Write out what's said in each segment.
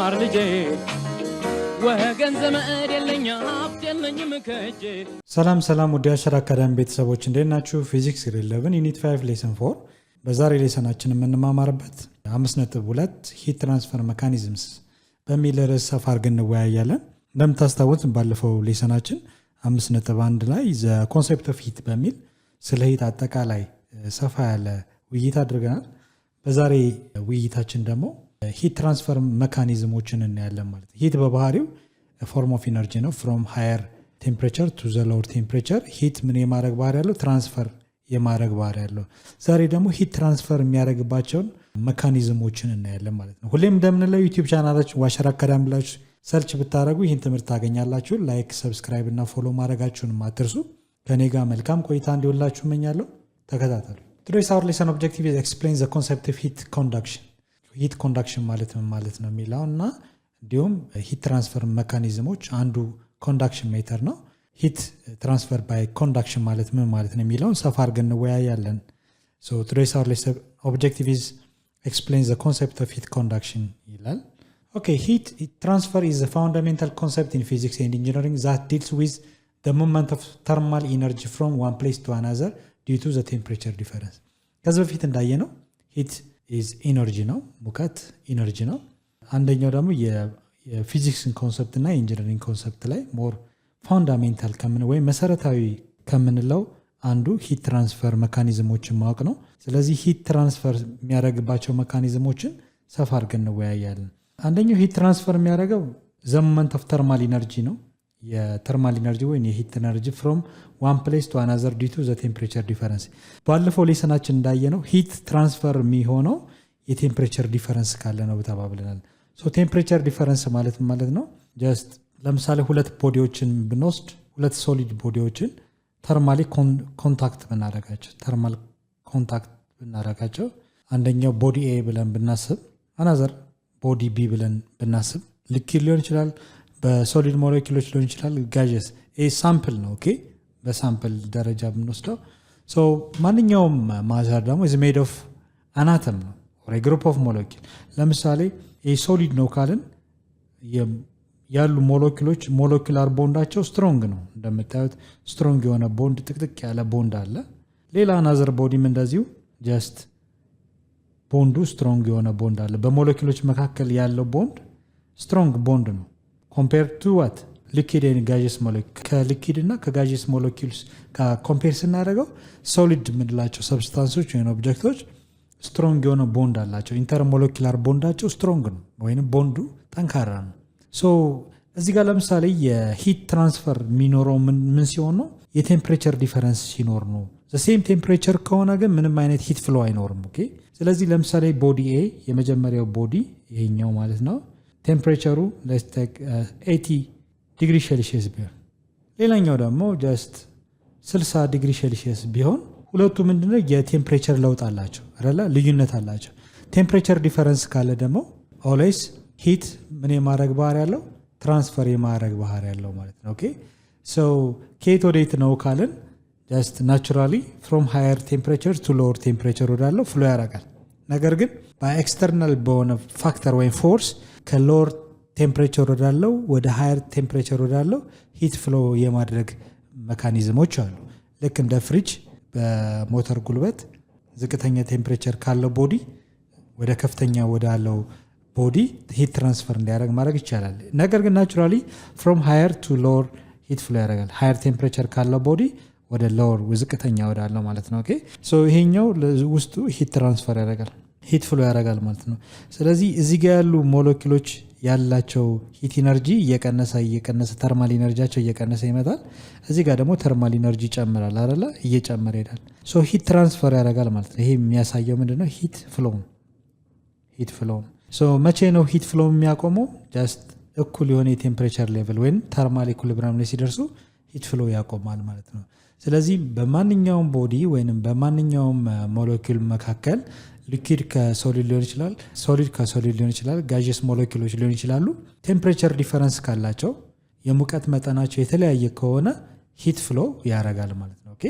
ማር ልጄ ወገን ዘመድ የለኝ ሀብት የለኝም ከእጄ። ሰላም ወደ አሸራ አካዳሚ ቤተሰቦች እንዴት ናችሁ? ፊዚክስ 11 ዩኒት 5 ሌሰን 4 በዛሬ ሌሰናችን የምንማማርበት 5.2 ሂት ትራንስፈር ሜካኒዝምስ በሚል ርዕስ ሰፋ አድርገን እንወያያለን። እንደምታስታውሱት ባለፈው ሌሰናችን 5.1 ላይ ዘ ኮንሴፕት ኦፍ ሂት በሚል ስለ ሂት አጠቃላይ ሰፋ ያለ ውይይት አድርገናል። በዛሬ ውይይታችን ደግሞ ሂት ትራንስፈር ሜካኒዝሞችን እናያለን ማለት ነው። ሂት በባህሪው ፎርም ኦፍ ኢነርጂ ነው። ፍሮም ሃየር ቴምፕሬቸር ቱ ዘ ሎወር ቴምፕሬቸር ሂት ምን የማድረግ ባህሪ ያለው ትራንስፈር የማድረግ ባህሪ ያለው። ዛሬ ደግሞ ሂት ትራንስፈር የሚያደርግባቸውን ሜካኒዝሞችን እናያለን ማለት ነው። ሁሌም እንደምንለው ዩቲዩብ ቻናላችን ዋሸራ አካዳሚ ብላችሁ ሰርች ብታደርጉ ይህን ትምህርት ታገኛላችሁ። ላይክ፣ ሰብስክራይብ እና ፎሎ ማድረጋችሁን አትርሱ። ከኔ ጋር መልካም ቆይታ እንዲሆንላችሁ እመኛለሁ። ተከታተሉ። Today's our lesson objective is explain the concept of heat conduction. ሂት ኮንዳክሽን ማለት ምን ማለት ነው የሚለው እና እንዲሁም ሂት ትራንስፈር ሜካኒዝሞች አንዱ ኮንዳክሽን ሜተር ነው። ሂት ትራንስፈር ባይ ኮንዳክሽን ማለት ምን ማለት ነው የሚለውን ሰፋ አድርገን እንወያያለን። So today's our lesson objective is explain the concept of heat conduction ይላል። Okay, heat transfer is a fundamental concept in physics and engineering that deals with the movement of thermal energy from one place to another due to the temperature difference. ከዚህ በፊት እንዳየነው ሂት is energy ነው፣ ሙቀት ኢነርጂ ነው። አንደኛው ደግሞ የፊዚክስን ኮንሰፕት እና የኢንጂነሪንግ ኮንሰፕት ላይ ሞር ፋንዳሜንታል ወይም መሰረታዊ ከምንለው አንዱ ሂት ትራንስፈር ሜካኒዝሞችን ማወቅ ነው። ስለዚህ ሂት ትራንስፈር የሚያደርግባቸው ሜካኒዝሞችን ሰፋ አድርገን እንወያያለን። አንደኛው ሂት ትራንስፈር የሚያደርገው ዘ ሞመንት ኦፍ ተርማል ኢነርጂ ነው። የተርማል ኢነርጂ ወይም የሂት ኢነርጂ ፍሮም ዋን ፕሌስ ቱ አናዘር ዲቱ ዘ ቴምፕሬቸር ዲፈረንስ። ባለፈው ሌሰናችን እንዳየነው ሂት ትራንስፈር የሚሆነው የቴምፕሬቸር ዲፈረንስ ካለ ነው ተባብለናል። ሶ ቴምፕሬቸር ዲፈረንስ ማለት ነው ጀስት ለምሳሌ ሁለት ቦዲዎችን ብንወስድ ሁለት ሶሊድ ቦዲዎችን ተርማሊ ኮንታክት ብናረጋቸው አንደኛው ቦዲ ኤ ብለን ብናስብ አናዘር ቦዲ ቢ ብለን ብናስብ ሊኪድ ሊሆን ይችላል፣ በሶሊድ ሞለኪውሎች ሊሆን ይችላል፣ ጋዥስ ሳምፕል ነው። ኦኬ በሳምፕል ደረጃ ብንወስደው ማንኛውም ማተር ደግሞ is made of an atom ነው or a group of molecule። ለምሳሌ ሶሊድ ነው ካልን ያሉ ሞለኪውሎች ሞለኪውላር ቦንዳቸው ስትሮንግ ነው። እንደምታዩት ስትሮንግ የሆነ ቦንድ ጥቅጥቅ ያለ ቦንድ አለ። ሌላ አናዘር ቦዲም እንደዚሁ ጀስት ቦንዱ ስትሮንግ የሆነ ቦንድ አለ። በሞለኪውሎች መካከል ያለው ቦንድ ስትሮንግ ቦንድ ነው compared to what liquid and gaseous molecule። ከሊኪድ እና ከጋዥስ ሞለኪውልስ ጋር ኮምፔር ስናደርገው ሶሊድ የምንላቸው ሰብስታንሶች ወይም ኦብጀክቶች ስትሮንግ የሆነ ቦንድ አላቸው። ኢንተርሞለኪውላር ቦንዳቸው ስትሮንግ ነው ወይም ቦንዱ ጠንካራ ነው። ሶ እዚህ ጋር ለምሳሌ የሂት ትራንስፈር የሚኖረው ምን ሲሆን ነው? የቴምፕሬቸር ዲፈረንስ ሲኖር ነው። ሴም ቴምፕሬቸር ከሆነ ግን ምንም አይነት ሂት ፍሎ አይኖርም። ኦኬ ስለዚህ ለምሳሌ ቦዲ ኤ የመጀመሪያው ቦዲ ይሄኛው ማለት ነው ቴምፕሬቸሩ 80 ዲግሪ ሴልሺየስ ቢሆን ሌላኛው ደግሞ ጀስት 60 ዲግሪ ሴልሺየስ ቢሆን ሁለቱ ምንድነው የቴምፕሬቸር ለውጥ አላቸው አይደለ? ልዩነት አላቸው። ቴምፕሬቸር ዲፈረንስ ካለ ደግሞ ኦልዌይስ ሂት ምን የማድረግ ባህሪ ያለው ትራንስፈር የማድረግ ባህሪ ያለው ማለት ነው። ኦኬ ሶ ከየት ወዴት ነው ካልን ጀስት ናቹራሊ ፍሮም ሃየር ቴምፕሬቸር ቱ ሎወር ቴምፕሬቸር ወዳለው ፍሎ ያደርጋል። ነገር ግን በኤክስተርናል በሆነ ፋክተር ወይም ፎርስ ከሎወር ቴምፕሬቸር ወዳለው ወደ ሃየር ቴምፕሬቸር ወዳለው ሂት ፍሎ የማድረግ ሜካኒዝሞች አሉ። ልክ እንደ ፍሪጅ በሞተር ጉልበት ዝቅተኛ ቴምፕሬቸር ካለው ቦዲ ወደ ከፍተኛ ወዳለው ቦዲ ሂት ትራንስፈር እንዲያደርግ ማድረግ ይቻላል። ነገር ግን ናቹራሊ ፍሮም ሃየር ቱ ሎወር ሂት ፍሎ ያደርጋል። ሃየር ቴምፕሬቸር ካለው ቦዲ ወደ ሎወር ዝቅተኛ ወዳለው ማለት ነው። ኦኬ ሶ ይሄኛው ውስጡ ሂት ትራንስፈር ያደርጋል፣ ሂት ፍሎ ያደርጋል ማለት ነው። ስለዚህ እዚህ ጋር ያሉ ሞለኪውሎች ያላቸው ሂት ኢነርጂ እየቀነሰ ተርማል ኢነርጂያቸው እየቀነሰ ይመጣል። እዚህ ጋር ደግሞ ተርማል ኢነርጂ ይጨምራል አይደለ? እየጨመረ ይሄዳል። ሶ ሂት ትራንስፈር ያደርጋል ማለት ነው። ይሄ የሚያሳየው ምንድነው? ሂት ፍሎ። ሶ መቼ ነው ሂት ፍሎ የሚያቆመው? ጀስት እኩል የሆነ የቴምፕሬቸር ሌቭል ወይም ተርማል ኢኩሊብሪየም ላይ ሲደርሱ ሂት ፍሎ ያቆማል ማለት ነው። ስለዚህ በማንኛውም ቦዲ ወይንም በማንኛውም ሞለኪውል መካከል ሊኪድ ከሶሊድ ሊሆን ይችላል፣ ሶሊድ ከሶሊድ ሊሆን ይችላል፣ ጋዥስ ሞለኪውሎች ሊሆን ይችላሉ። ቴምፕሬቸር ዲፈረንስ ካላቸው የሙቀት መጠናቸው የተለያየ ከሆነ ሂት ፍሎ ያደርጋል ማለት ነው። ኦኬ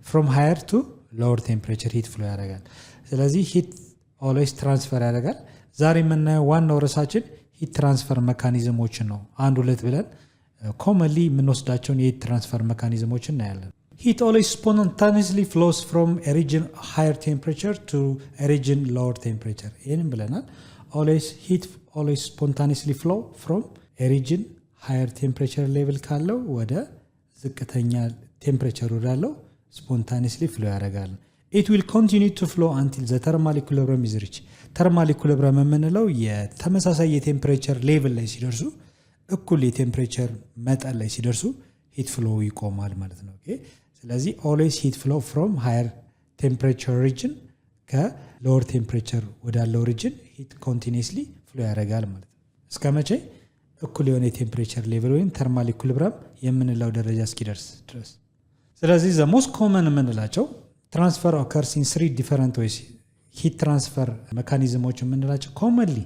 ፍሮም ሃየር ቱ ሎወር ቴምፕሬቸር ሂት ፍሎ ያደርጋል። ስለዚህ ሂት ኦልዌይስ ትራንስፈር ያደርጋል። ዛሬ የምናየው ዋናው ርዕሳችን ሂት ትራንስፈር ሜካኒዝሞችን ነው አንድ ሁለት ብለን ኮመንሊ የምንወስዳቸውን የሂት ትራንስፈር ሜካኒዝሞችን እናያለን። Heat always spontaneously flows from a region higher temperature to a region lower temperature. ይህንም ብለናል። Heat always spontaneously flow from a region higher temperature level ካለው ወደ ዝቅተኛ ቴምፕሬቸር ወዳለው spontaneously flow ያደርጋል። It will continue to flow until the thermal equilibrium is reached. thermal equilibrium የምንለው የተመሳሳይ የቴምፕሬቸር ሌቭል ላይ ሲደርሱ እኩል የቴምፕሬቸር መጠን ላይ ሲደርሱ ሂት ፍሎ ይቆማል ማለት ነው። ኦኬ ስለዚህ always heat flow from higher temperature region ከlower temperature ወዳለው region heat continuously flow ያደርጋል ማለት ነው። እስከ መቼ? እኩል የሆነ የቴምፕሬቸር ሌቭል ወይም thermal equilibrium የምንለው ደረጃ እስኪደርስ ድረስ። ስለዚህ the most common የምንላቸው transfer occurs in 3 different ways. heat transfer mechanisms የምንላቸው commonly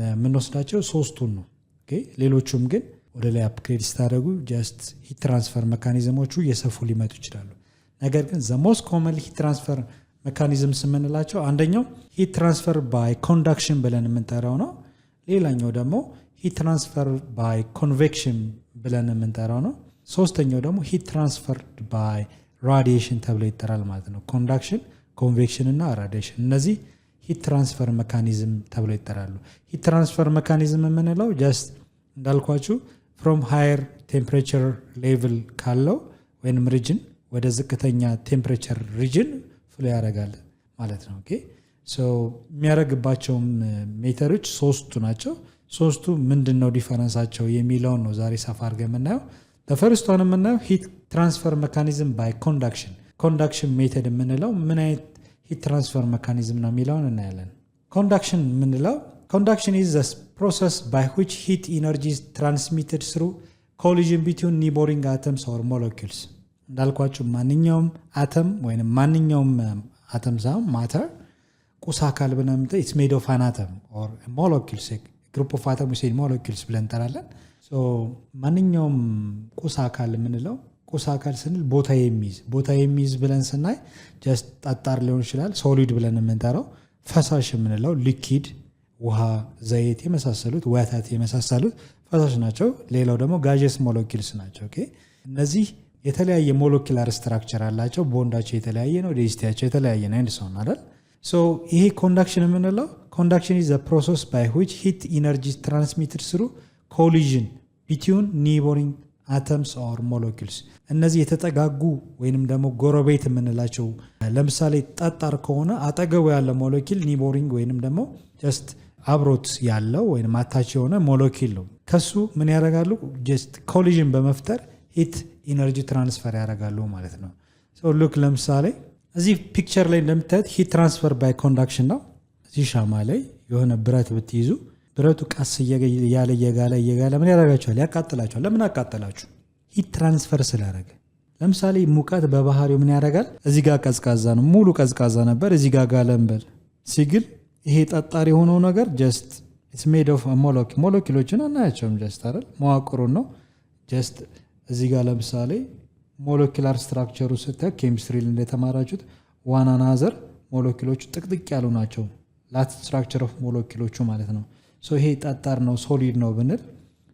የምንወስዳቸው ሶስቱን ነው። ኦኬ ሌሎቹም ግን ወደ ላይ አፕግሬድ ስታደርጉ ጀስት ሂት ትራንስፈር ሜካኒዝሞቹ እየሰፉ ሊመጡ ይችላሉ። ነገር ግን ዘ ሞስት ኮመን ሂት ትራንስፈር ሜካኒዝምስ የምንላቸው አንደኛው ሂት ትራንስፈር ባይ ኮንዳክሽን ብለን የምንጠራው ነው። ሌላኛው ደግሞ ሂት ትራንስፈር ባይ ኮንቬክሽን ብለን የምንጠራው ነው። ሶስተኛው ደግሞ ሂት ትራንስፈር ባይ ራዲዬሽን ተብሎ ይጠራል ማለት ነው። ኮንዳክሽን፣ ኮንቬክሽን እና ራዲዬሽን እነዚህ ሂት ትራንስፈር ሜካኒዝም ተብሎ ይጠራሉ። ሂት ትራንስፈር ሜካኒዝም የምንለው ጀስት እንዳልኳችሁ from higher temperature level ካለው ወይንም ሪጅን ወደ ዝቅተኛ ቴምፕሬቸር ሪጅን ፍሎ ያደርጋል ማለት ነው። ኦኬ ሶ የሚያደርግባቸው ሜተዶች ሶስቱ ናቸው። ሶስቱ ምንድነው ዲፈረንሳቸው የሚለውን ነው ዛሬ ሰፋ አድርገን የምናየው። the first one የምናየው ሂት ትራንስፈር ሜካኒዝም ባይ ኮንዳክሽን። ኮንዳክሽን ሜተድ የምንለው ምን አይነት ሂት ትራንስፈር ሜካኒዝም ነው የሚለውን እናያለን። ኮንዳክሽን የምንለው conduction is the process by which heat energy is transmitted through collision between neighboring atoms or molecules. እንዳልኳችሁ ማንኛውም አተም ወይም ማንኛውም አተም ሳይሆን ማተር ቁስ አካል ብለን it's made of an atom or molecules, a group of atoms we say molecules ብለን እንጠራለን። so ማንኛውም ቁስ አካል የምንለው ቁስ አካል ስንል ቦታ የሚይዝ ብለን ስናይ just ጠጣር ሊሆን ይችላል፣ ሶሊድ ብለን የምንጠራው። ፈሳሽ የምንለው ሊኪድ ውሃ፣ ዘይት የመሳሰሉት ወተት የመሳሰሉት ፈሳሽ ናቸው። ሌላው ደግሞ ጋዥስ ሞለኪውልስ ናቸው። ኦኬ እነዚህ የተለያየ ሞለኪላር ስትራክቸር አላቸው። ቦንዳቸው የተለያየ ነው፣ ዴንሲቲያቸው የተለያየ ነው እንደ ሰው አይደል። ሶ ይሄ ኮንዳክሽን የምንለው ኮንዳክሽን is the process by which heat energy is transmitted through collision between neighboring atoms or molecules. እነዚህ የተጠጋጉ ወይንም ደግሞ ጎረቤት የምንላቸው ለምሳሌ ጠጣር ከሆነ አጠገቡ ያለ ሞለኪል ኒቦሪንግ ወይንም ደግሞ ጀስት አብሮት ያለው ወይንም አታች የሆነ ሞለኪል ነው። ከሱ ምን ያደርጋሉ? ጀስት ኮሊዥን በመፍጠር ሂት ኢነርጂ ትራንስፈር ያደርጋሉ ማለት ነው። ሶ ሉክ ለምሳሌ እዚህ ፒክቸር ላይ እንደምታዩት ሂት ትራንስፈር ባይ ኮንዳክሽን ነው። እዚህ ሻማ ላይ የሆነ ብረት ብትይዙ ብረቱ ቀስ እያለ እየጋለ ምን ያደርጋቸዋል? ያቃጥላቸዋል። ለምን አቃጠላችሁ? ሂት ትራንስፈር ስላደረገ። ለምሳሌ ሙቀት በባህሪው ምን ያደርጋል? እዚህ ጋር ቀዝቃዛ ነው፣ ሙሉ ቀዝቃዛ ነበር፣ እዚህ ጋር ጋለንበል ሲግል ይሄ ጠጣር የሆነው ነገር ጀስት ኢትስ ሜድ ኦፍ ሞለኪሎችን አናያቸውም። ጀስት አይደል መዋቅሩን ነው። ጀስት እዚህ ጋር ለምሳሌ ሞለኪላር ስትራክቸሩ ስታይ ኬሚስትሪ እንደተማራችሁት ዋን አናዘር ሞለኪሎቹ ጥቅጥቅ ያሉ ናቸው። ላት ስትራክቸር ኦፍ ሞለኪሎቹ ማለት ነው። ሶ ይሄ ጠጣር ነው ሶሊድ ነው ብንል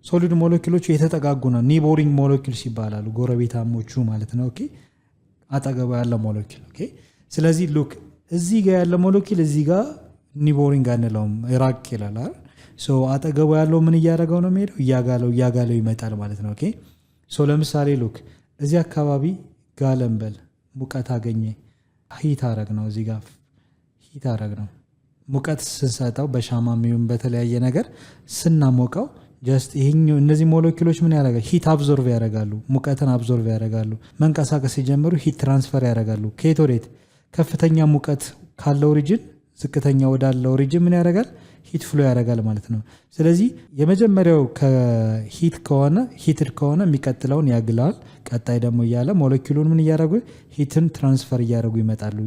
ሶሊድ ሞለኪሎቹ የተጠጋጉ ነው፣ ኒቦሪንግ ሞለኪልስ ይባላሉ፣ ጎረቤታሞቹ ማለት ነው። ኦኬ አጠገቡ ያለ ሞለኪል። ኦኬ ስለዚህ ሉክ እዚህ ጋር ያለ ሞለኪል እዚህ ጋር ኒቦሪንግ አንለውም፣ ራቅ ይላል አይደል። ሶ አጠገቡ ያለው ምን እያደረገው ነው የሚሄደው? እያጋለው ይመጣል ማለት ነው። ኦኬ ሶ ለምሳሌ ሉክ እዚህ አካባቢ ጋለንበል ሙቀት አገኘ፣ ሂት አረግ ነው፣ እዚህ ጋር ሂት አረግ ነው። ሙቀት ስንሰጠው በሻማ የሚሆን በተለያየ ነገር ስናሞቀው ጀስት ይሄኛው እነዚህ ሞለኪሎች ምን ያደርጋሉ? ሂት አብዞርቭ ያደርጋሉ፣ ሙቀትን አብዞርቭ ያደርጋሉ። መንቀሳቀስ ሲጀምሩ ሂት ትራንስፈር ያደርጋሉ። ከየት ወዴት? ከፍተኛ ሙቀት ካለው ሪጅን ዝቅተኛ ወዳለው ሪጅን ምን ያደርጋል? ሂት ፍሎ ያደርጋል ማለት ነው። ስለዚህ የመጀመሪያው ከሂት ከሆነ ሂትድ ከሆነ የሚቀጥለውን ያግላል። ቀጣይ ደግሞ እያለ ሞለኪሉን ምን እያደረጉ ሂትን ትራንስፈር እያደረጉ ይመጣሉ።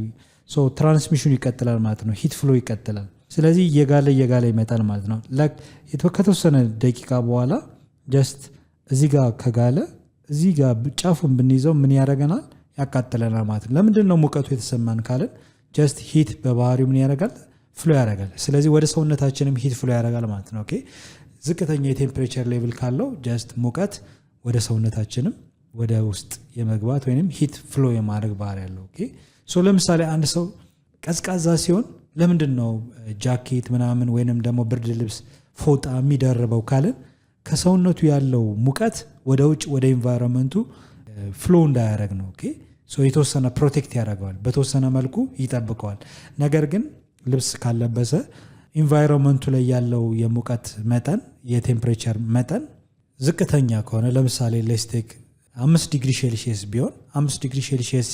ሶ ትራንስሚሽኑ ይቀጥላል ማለት ነው። ሂት ፍሎ ይቀጥላል። ስለዚህ እየጋለ ይመጣል ማለት ነው። ከተወሰነ ደቂቃ በኋላ ጀስት እዚህ ጋር ከጋለ እዚህ ጋር ጫፉን ብንይዘው ምን ያደርገናል? ያቃጥለናል ማለት ነው። ለምንድን ነው ሙቀቱ የተሰማን ካለን ጀስት ሂት በባህሪው ምን ያደርጋል? ፍሎ ያደርጋል። ስለዚህ ወደ ሰውነታችንም ሂት ፍሎ ያደርጋል ማለት ነው። ኦኬ ዝቅተኛ የቴምፕሬቸር ሌቭል ካለው ጀስት ሙቀት ወደ ሰውነታችንም ወደ ውስጥ የመግባት ወይም ሂት ፍሎ የማድረግ ባህሪ ያለው። ኦኬ ሶ ለምሳሌ አንድ ሰው ቀዝቃዛ ሲሆን ለምንድን ነው ጃኬት ምናምን ወይንም ደግሞ ብርድ ልብስ ፎጣ የሚደርበው ካልን ከሰውነቱ ያለው ሙቀት ወደ ውጭ ወደ ኢንቫይሮንመንቱ ፍሎ እንዳያደርግ ነው። ኦኬ ሶ የተወሰነ ፕሮቴክት ያደርገዋል፣ በተወሰነ መልኩ ይጠብቀዋል። ነገር ግን ልብስ ካለበሰ ኢንቫይሮንመንቱ ላይ ያለው የሙቀት መጠን የቴምፕሬቸር መጠን ዝቅተኛ ከሆነ ለምሳሌ ሌስቴክ 5 ዲግሪ ሴልሺየስ ቢሆን 5 ዲግሪ ሴልሺየስ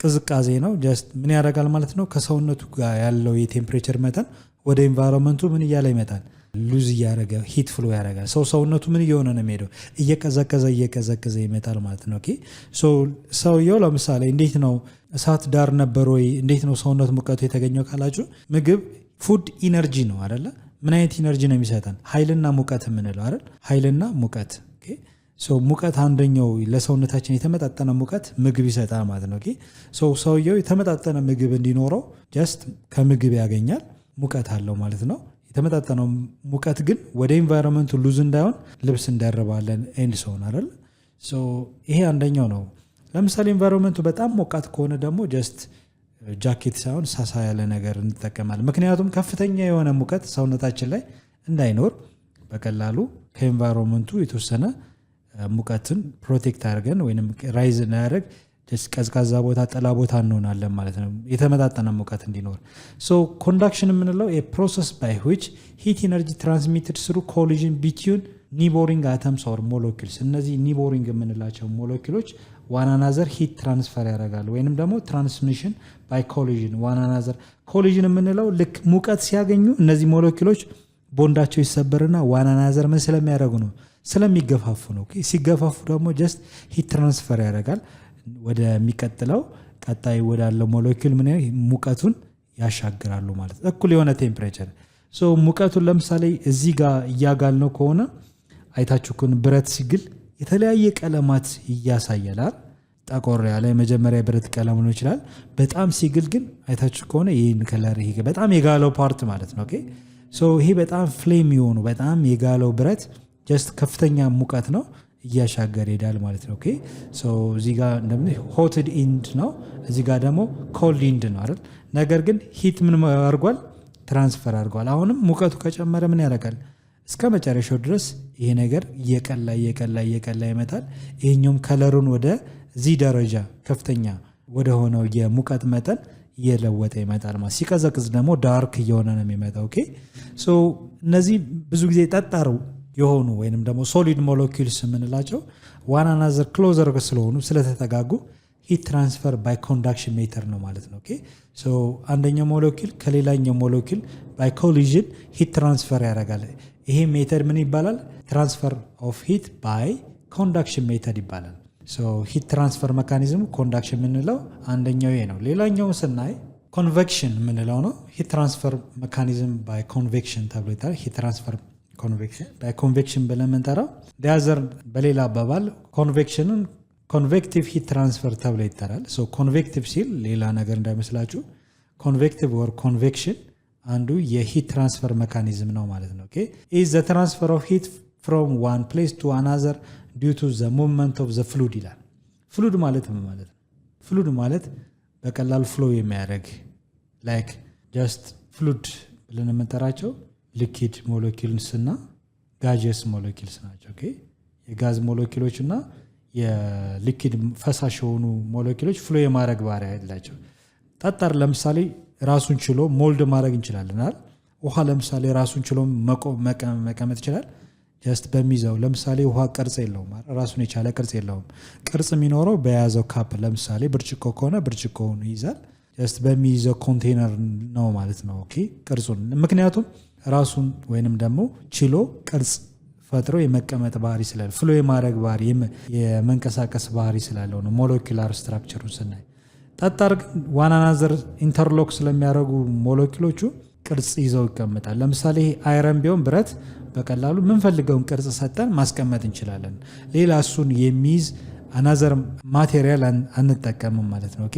ቅዝቃዜ ነው። ጀስት ምን ያደርጋል ማለት ነው ከሰውነቱ ጋር ያለው የቴምፕሬቸር መጠን ወደ ኢንቫይሮንመንቱ ምን እያለ ይመጣል ሉዝ እያደረገ ሂት ፍሎ ያደርጋል። ሰውነቱ ምን እየሆነ ነው የሚሄደው እየቀዘቀዘ ይመጣል ማለት ነው። ኦኬ ሶ ሰውየው ለምሳሌ እንዴት ነው እሳት ዳር ነበር ወይ እንዴት ነው ሰውነት ሙቀቱ የተገኘው ካላችሁ ምግብ ፉድ ኢነርጂ ነው አይደለ? ምን አይነት ኢነርጂ ነው የሚሰጠን? ኃይልና ሙቀት የምንለው አይደል? ኃይልና ሙቀት። ኦኬ ሶ ሙቀት አንደኛው ለሰውነታችን የተመጣጠነ ሙቀት ምግብ ይሰጣል ማለት ነው። ኦኬ ሶ ሰውየው የተመጣጠነ ምግብ እንዲኖረው ጀስት ከምግብ ያገኛል ሙቀት አለው ማለት ነው። የተመጣጠነው ሙቀት ግን ወደ ኢንቫይሮንመንቱ ሉዝ እንዳይሆን ልብስ እንደርባለን ኤንድ ሰውን አይደል? ሶ ይሄ አንደኛው ነው። ለምሳሌ ኢንቫይሮንመንቱ በጣም ሞቃት ከሆነ ደግሞ ጀስት ጃኬት ሳይሆን ሳሳ ያለ ነገር እንጠቀማለን። ምክንያቱም ከፍተኛ የሆነ ሙቀት ሰውነታችን ላይ እንዳይኖር በቀላሉ ከኢንቫይሮንመንቱ የተወሰነ ሙቀትን ፕሮቴክት አድርገን ወይም ራይዝ እናያደርግ ቀዝቃዛ ቦታ ጥላ ቦታ እንሆናለን ማለት ነው፣ የተመጣጠነ ሙቀት እንዲኖር። ሶ ኮንዳክሽን የምንለው ፕሮሰስ ባይ ዊች ሂት ኢነርጂ ትራንስሚትድ ስሩ ኮሊዥን ቢትዊን ኒቦሪንግ አተምስ ኦር ሞለኪልስ። እነዚህ ኒቦሪንግ የምንላቸው ሞለኪሎች ዋናናዘር ሂት ትራንስፈር ያደርጋሉ ወይንም ደግሞ ትራንስሚሽን ባይ ኮሊዥን። ዋናናዘር ኮሊዥን የምንለው ልክ ሙቀት ሲያገኙ እነዚህ ሞለኪሎች ቦንዳቸው ይሰበርና ዋናናዘር ምን ስለሚያደርጉ ነው? ስለሚገፋፉ ነው። ሲገፋፉ ደግሞ ጀስት ሂት ትራንስፈር ያደርጋል ወደሚቀጥለው ቀጣይ ወዳለው ሞለኪል ምን ሙቀቱን ያሻግራሉ ማለት ነው፣ እኩል የሆነ ቴምፕሬቸር። ሶ ሙቀቱን ለምሳሌ እዚህ ጋር እያጋል ነው ከሆነ አይታችሁ ከሆነ ብረት ሲግል የተለያየ ቀለማት ያሳያል። ጠቆር ያለ የመጀመሪያ ብረት ቀለም ሊሆን ይችላል። በጣም ሲግል ግን አይታችሁ ከሆነ ይሄን ከለር ይሄ በጣም የጋለው ፓርት ማለት ነው። ኦኬ ሶ ይሄ በጣም ፍሌም የሆኑ በጣም የጋለው ብረት ጀስት ከፍተኛ ሙቀት ነው እያሻገር ይሄዳል ማለት ነው። ኦኬ ሶ እዚህ ጋር እንደምን ሆትድ ኢንድ ነው፣ እዚህ ጋር ደግሞ ኮልድ ኢንድ ነው አይደል? ነገር ግን ሂት ምን አድርጓል? ትራንስፈር አድርጓል። አሁንም ሙቀቱ ከጨመረ ምን ያደርጋል? እስከ መጨረሻው ድረስ ይሄ ነገር እየቀላ ይመጣል። ይሄኛውም ከለሩን ወደ እዚህ ደረጃ ከፍተኛ ወደ ሆነው የሙቀት መጠን እየለወጠ ይመጣል ማለት። ሲቀዘቅዝ ደግሞ ዳርክ እየሆነ ነው የሚመጣው። ኦኬ ሶ እነዚህ ብዙ ጊዜ ጠጣር የሆኑ ወይንም ደግሞ ሶሊድ ሞለኪልስ የምንላቸው ዋን አናዘር ክሎዘር ስለሆኑ ስለተጠጋጉ ሂት ትራንስፈር ባይ ኮንዳክሽን ሜተር ነው ማለት ነው። ኦኬ ሶ አንደኛው ሞለኪል ከሌላኛው ሞለኪል ባይ ኮሊዥን ሂት ትራንስፈር ያደርጋል። ይሄ ሜተድ ምን ይባላል? ትራንስፈር ኦፍ ሂት ባይ ኮንዳክሽን ሜተድ ይባላል። ሶ ሂት ትራንስፈር ሜካኒዝሙ ኮንዳክሽን የምንለው አንደኛው ይሄ ነው። ሌላኛው ስናይ ኮንቬክሽን የምንለው ነው። ሂት ትራንስፈር ሜካኒዝም ባይ ኮንቬክሽን ተብሎ ይታል። ሂት ትራንስፈር ኮንቬክሽን ብለን የምንጠራው ዲያዘር በሌላ አባባል ኮንቬክሽንን ኮንቬክቲቭ ሂት ትራንስፈር ተብሎ ይጠራል። ሶ ኮንቬክቲቭ ሲል ሌላ ነገር እንዳይመስላችሁ ኮንቬክቲቭ ወር ኮንቬክሽን አንዱ የሂት ትራንስፈር ሜካኒዝም ነው ማለት ነው። ኦኬ ኢዝ ዘ ትራንስፈር ኦፍ ሂት ፍሮም ዋን ፕሌስ ቱ አናዘር ዲው ቱ ዘ ሙቭመንት ኦፍ ዘ ፍሉድ ይላል። ፍሉድ ማለት ምን ማለት ነው? ፍሉድ ማለት በቀላሉ ፍሎ የሚያደርግ ላይክ ጀስት ፍሉድ ብለን የምንጠራቸው ሊኪድ ሞለኪልስ እና ጋጀስ ሞለኪልስ ናቸው። ኦኬ የጋዝ ሞለኪሎች እና የሊኪድ ፈሳሽ የሆኑ ሞለኪሎች ፍሎ የማድረግ ባህሪ ያላቸው። ጠጣር ለምሳሌ ራሱን ችሎ ሞልድ ማድረግ እንችላለን አይደል? ውሃ ለምሳሌ ራሱን ችሎ መቀመጥ ይችላል። ጀስት በሚይዘው ለምሳሌ ውሃ ቅርጽ የለውም፣ ራሱን የቻለ ቅርጽ የለውም። ቅርጽ የሚኖረው በያዘው ካፕ ለምሳሌ ብርጭቆ ከሆነ ብርጭቆውን ይይዛል። ጀስት በሚይዘው ኮንቴነር ነው ማለት ነው። ኦኬ ቅርጹን ምክንያቱም ራሱን ወይንም ደግሞ ችሎ ቅርጽ ፈጥሮ የመቀመጥ ባህሪ ስላለ ፍሎ የማድረግ ባህሪ የመንቀሳቀስ ባህሪ ስላለው ነው ሞለኪላር ስትራክቸሩን ስናይ። ጠጣር ግን ዋን አናዘር ኢንተርሎክ ስለሚያደርጉ ሞለኪሎቹ ቅርጽ ይዘው ይቀመጣል። ለምሳሌ አይረን ቢሆን ብረት በቀላሉ ምንፈልገውን ቅርጽ ሰጠን ማስቀመጥ እንችላለን። ሌላ እሱን የሚይዝ አናዘር ማቴሪያል አንጠቀምም ማለት ነው። ኦኬ